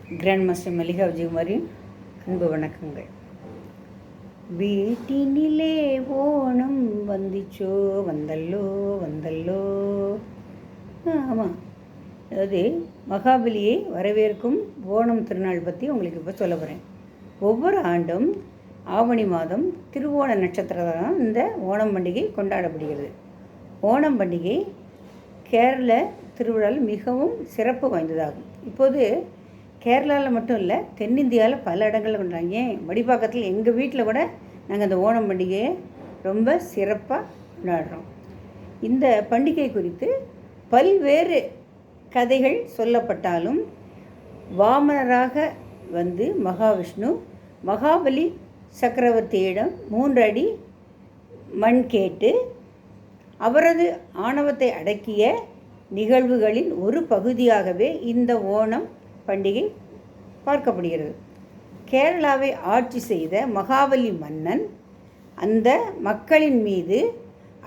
Grand master Mallika விஜயகுமாரின் அன்பு வணக்கங்கள். வீட்டினிலே ஓணம் வந்திச்சோ வந்தல்லோ வந்தல்லோ. ஆமாம், அதாவது மகாபலியை வரவேற்கும் ஓணம் திருநாள் பற்றி உங்களுக்கு இப்போ சொல்ல போகிறேன். ஒவ்வொரு ஆண்டும் ஆவணி மாதம் திருவோண நட்சத்திரம் இந்த ஓணம் பண்டிகை கொண்டாடப்படுகிறது. ஓணம் பண்டிகை கேரள திருவிழாவில் மிகவும் சிறப்பு வாய்ந்ததாகும். இப்போது கேரளாவில் மட்டும் இல்லை, தென்னிந்தியாவில் பல இடங்களில் கொண்டாடுறாங்க. ஏன் வடிப்பாக்கத்தில் எங்கள் வீட்டில் கூட நாங்கள் அந்த ஓணம் பண்டிகையை ரொம்ப சிறப்பாக கொண்டாடுறோம். இந்த பண்டிகை குறித்து பல்வேறு கதைகள் சொல்லப்பட்டாலும் வாமனராக வந்து மகாவிஷ்ணு மகாபலி சக்கரவர்த்தியிடம் 3 அடி மண் கேட்டு அவரது ஆணவத்தை அடக்கிய நிகழ்வுகளின் ஒரு பகுதியாகவே இந்த ஓணம் பண்டிகை பார்க்கப்படுகிறது. கேரளாவை ஆட்சி செய்த மகாபலி மன்னன் அந்த மக்களின் மீது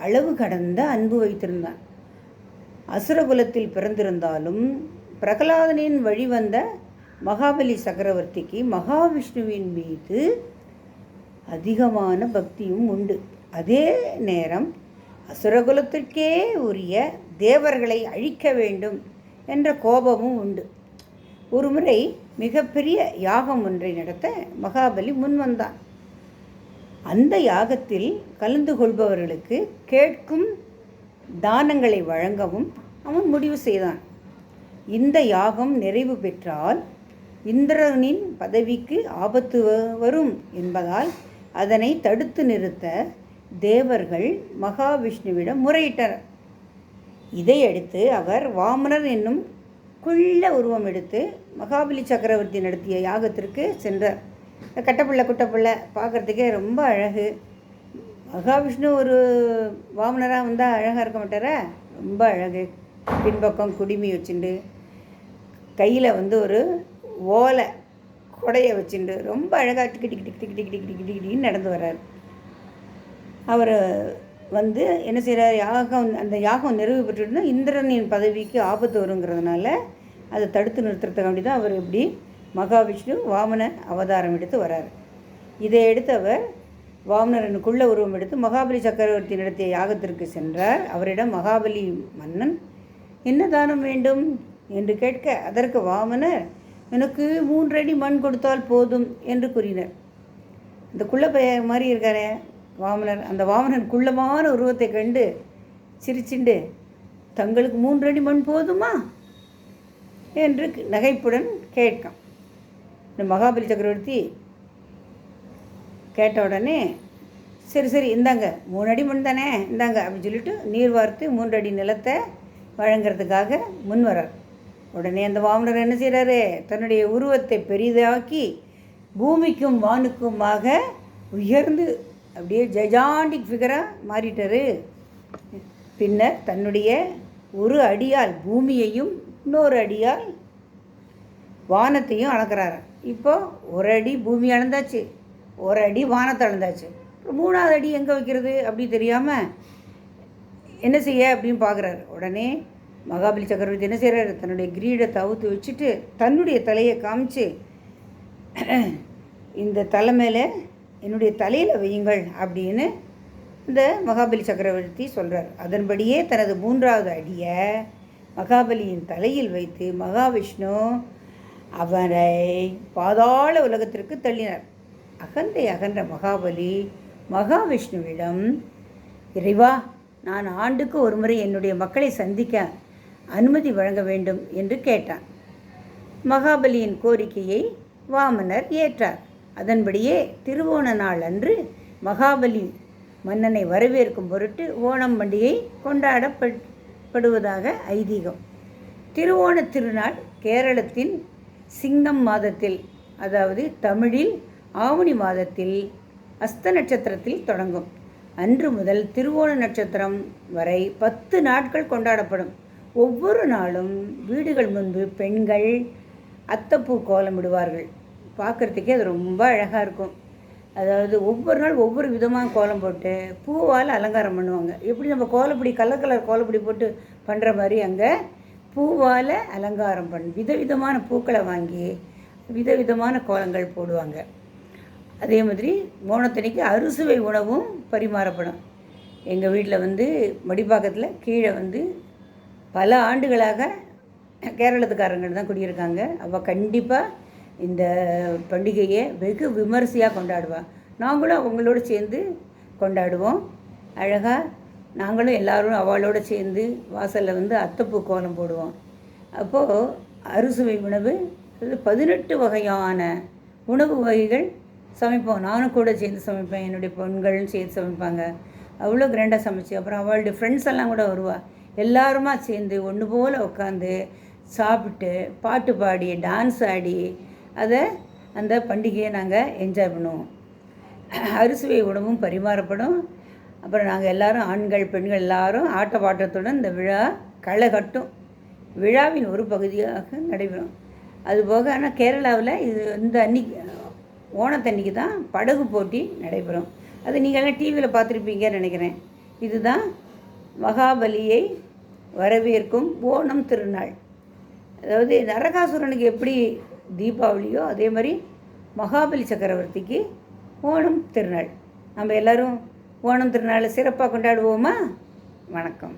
அளவு கடந்த அன்பு வைத்திருந்தான். அசுரகுலத்தில் பிறந்திருந்தாலும் பிரகலாதனின் வழிவந்த மகாபலி சக்கரவர்த்திக்கு மகாவிஷ்ணுவின் மீது அதிகமான பக்தியும் உண்டு. அதே நேரம் அசுரகுலத்திற்கே உரிய தேவர்களை அழிக்க வேண்டும் என்ற கோபமும் உண்டு. ஒருமுறை மிகப்பெரிய யாகம் ஒன்றை நடத்த மகாபலி முன்வந்தான். அந்த யாகத்தில் கலந்து கொள்பவர்களுக்கு கேட்கும் தானங்களை வழங்கவும் அவன் முடிவு செய்தான். இந்த யாகம் நிறைவு பெற்றால் இந்திரனின் பதவிக்கு ஆபத்து வரும் என்பதால் அதனை தடுத்து நிறுத்த தேவர்கள் மகாவிஷ்ணுவிடம் முறையிட்டனர். இதையடுத்து அவர் வாமனர் என்னும் குள்ள உருவம் எடுத்து மகாபலி சக்கரவர்த்தி நடத்திய யாகத்திற்கு சென்றார். குட்டப்பிள்ளை பார்க்குறதுக்கே ரொம்ப அழகு. மகாவிஷ்ணு ஒரு வாமனராக வந்தால் அழகாக இருக்க மாட்டாரா? ரொம்ப அழகு. பின்பக்கம் குடிமி வச்சுண்டு கையில் ஒரு ஓலை கொடையை வச்சுண்டு ரொம்ப அழகாக டிக்கி டிக்கி டிக்கி டிக்கி டிக்கி டிக்கி டிக்கின்னு நடந்து வர்றார். அவர் என்ன செய்கிறார்? அந்த யாகம் நிறைவு பெற்றுட்டுனா இந்திரனின் பதவிக்கு ஆபத்து வருங்கிறதுனால அதை தடுத்து நிறுத்துறதுக்கு வேண்டி தான் அவர் இப்படி மகாவிஷ்ணு வாமன அவதாரம் எடுத்து வரார். இதை எடுத்து அவர் வாமனரனுக்குள்ள உருவம் எடுத்து மகாபலி சக்கரவர்த்தி நடத்திய யாகத்திற்கு சென்றார். அவரிடம் மகாபலி மன்னன் என்ன தானம் வேண்டும் என்று கேட்க அதற்கு வாமனர் எனக்கு 3 அடி மண் கொடுத்தால் போதும் என்று கூறினர். இந்த குள்ளப்பைய மாதிரி இருக்காரே வாமனர், அந்த வாமனன் குள்ளமான உருவத்தை கண்டு சிரிச்சுண்டு தங்களுக்கு 3 அடி மண் போதுமா என்று நகைப்புடன் கேட்கான். இந்த மகாபலி சக்கரவர்த்தி கேட்ட உடனே சரி இந்தாங்க 3 அடி மண் தானே இந்தாங்க அப்படின்னு சொல்லிட்டு நீர் வார்த்து 3 அடி நிலத்தை வழங்கிறதுக்காக முன் வரார். உடனே அந்த வாமனர் என்ன செய்கிறாரு? தன்னுடைய உருவத்தை பெரிதாக்கி பூமிக்கும் வானுக்குமாக உயர்ந்து அப்படியே ஜெஜாண்டிக் ஃபிகராக மாறிட்டார். பின்னர் தன்னுடைய ஒரு அடியால் பூமியையும் இன்னொரு அடியால் வானத்தையும் அளக்கிறாரு. இப்போது 1 அடி பூமி அளந்தாச்சு, 1 அடி வானத்தை அளந்தாச்சு. 3வது அடி எங்கே வைக்கிறது அப்படி தெரியாமல் என்ன செய்ய அப்படின்னு பார்க்குறாரு. உடனே மகாபலி சக்கரவர்த்தி என்ன செய்கிறாரு? தன்னுடைய கிரீடத்தை அவுத்து வச்சுட்டு தன்னுடைய தலையை காமிச்சு இந்த தலை மேலே என்னுடைய தலையில் வையுங்கள் அப்படின்னு இந்த மகாபலி சக்கரவர்த்தி சொல்கிறார். அதன்படியே தனது 3வது அடியை மகாபலியின் தலையில் வைத்து மகாவிஷ்ணு அவரை பாதாள உலகத்திற்கு தள்ளினார். அகந்தை அகன்ற மகாபலி மகாவிஷ்ணுவிடம், இறைவா, நான் ஆண்டுக்கு ஒரு முறை என்னுடைய மக்களை சந்திக்க அனுமதி வழங்க வேண்டும் என்று கேட்டான். மகாபலியின் கோரிக்கையை வாமனர் ஏற்றார். அதன்படியே திருவோண நாள் அன்று மகாபலி மன்னனை வரவேற்கும் பொருட்டு ஓணம் பண்டிகை கொண்டாடப்படுவதாக ஐதீகம். திருவோண திருநாள் கேரளத்தின் சிங்கம் மாதத்தில், அதாவது தமிழில் ஆவணி மாதத்தில் அஸ்த நட்சத்திரத்தில் தொடங்கும். அன்று முதல் திருவோண நட்சத்திரம் வரை 10 நாட்கள் கொண்டாடப்படும். ஒவ்வொரு நாளும் வீடுகள் முன்பு பெண்கள் அத்தப்பூ கோலமிடுவார்கள். பார்க்குறதுக்கே அது ரொம்ப அழகாக இருக்கும். அதாவது ஒவ்வொரு நாள் ஒவ்வொரு விதமாக கோலம் போட்டு பூவால் அலங்காரம் பண்ணுவாங்க. எப்படி நம்ம கோலப்பொடி கலர் கோலப்பொடி போட்டு பண்ணுற மாதிரி அங்கே பூவால் அலங்காரம் விதவிதமான பூக்களை வாங்கி விதவிதமான கோலங்கள் போடுவாங்க. அதே மாதிரி ஓணத்தன்னைக்கு அறுசுவை உணவும் பரிமாறப்படும். எங்கள் வீட்டில் வந்து மடிப்பாக்கத்தில் கீழே வந்து பல ஆண்டுகளாக கேரளத்துக்காரங்கள் தான் குடியிருக்காங்க. அவள் கண்டிப்பாக இந்த பண்டிகையை வெகு விமரிசையாக கொண்டாடுவாள். நாங்களும் அவங்களோட சேர்ந்து கொண்டாடுவோம். அழகாக நாங்களும் எல்லோரும் அவளோட சேர்ந்து வாசலில் வந்து அத்தைப்பூ கோலம் போடுவோம். அப்போது அறுசுவை உணவு, அது 18 வகையான உணவு வகைகள் சமைப்போம். நானும் கூட சேர்ந்து சமைப்பேன், என்னுடைய பெண்களும் சேர்ந்து சமைப்பாங்க. அவ்வளோ கிராண்டாக சமைச்சு, அப்புறம் அவளுடைய ஃப்ரெண்ட்ஸ் எல்லாம் கூட வருவாள். எல்லாருமா சேர்ந்து ஒன்று போல் உட்காந்து சாப்பிட்டு பாட்டு பாடி டான்ஸ் ஆடி அந்த பண்டிகையை நாங்கள் என்ஜாய் பண்ணுவோம். அறுசுவை உணவும் பரிமாறப்படும். அப்புறம் நாங்கள் எல்லோரும் ஆண்கள் பெண்கள் எல்லோரும் ஆட்ட பாட்டத்துடன் இந்த விழா களை கட்டும். விழாவின் ஒரு பகுதியாக நடைபெறும். அதுபோக ஆனால் கேரளாவில் இந்த ஓணத்தன்னைக்கு தான் படகு போட்டி நடைபெறும். அது நீங்கள்லாம் டிவியில் பார்த்துருப்பீங்கன்னு நினைக்கிறேன். இதுதான் மகாபலியை வரவேற்கும் ஓணம் திருநாள். அதாவது நரகாசுரனுக்கு எப்படி தீபாவளியோ அதே மாதிரி மகாபலி சக்கரவர்த்திக்கு ஓணம் திருநாள். நம்ம எல்லோரும் ஓணம் திருநாளை சிறப்பாக கொண்டாடுவோமா? வணக்கம்.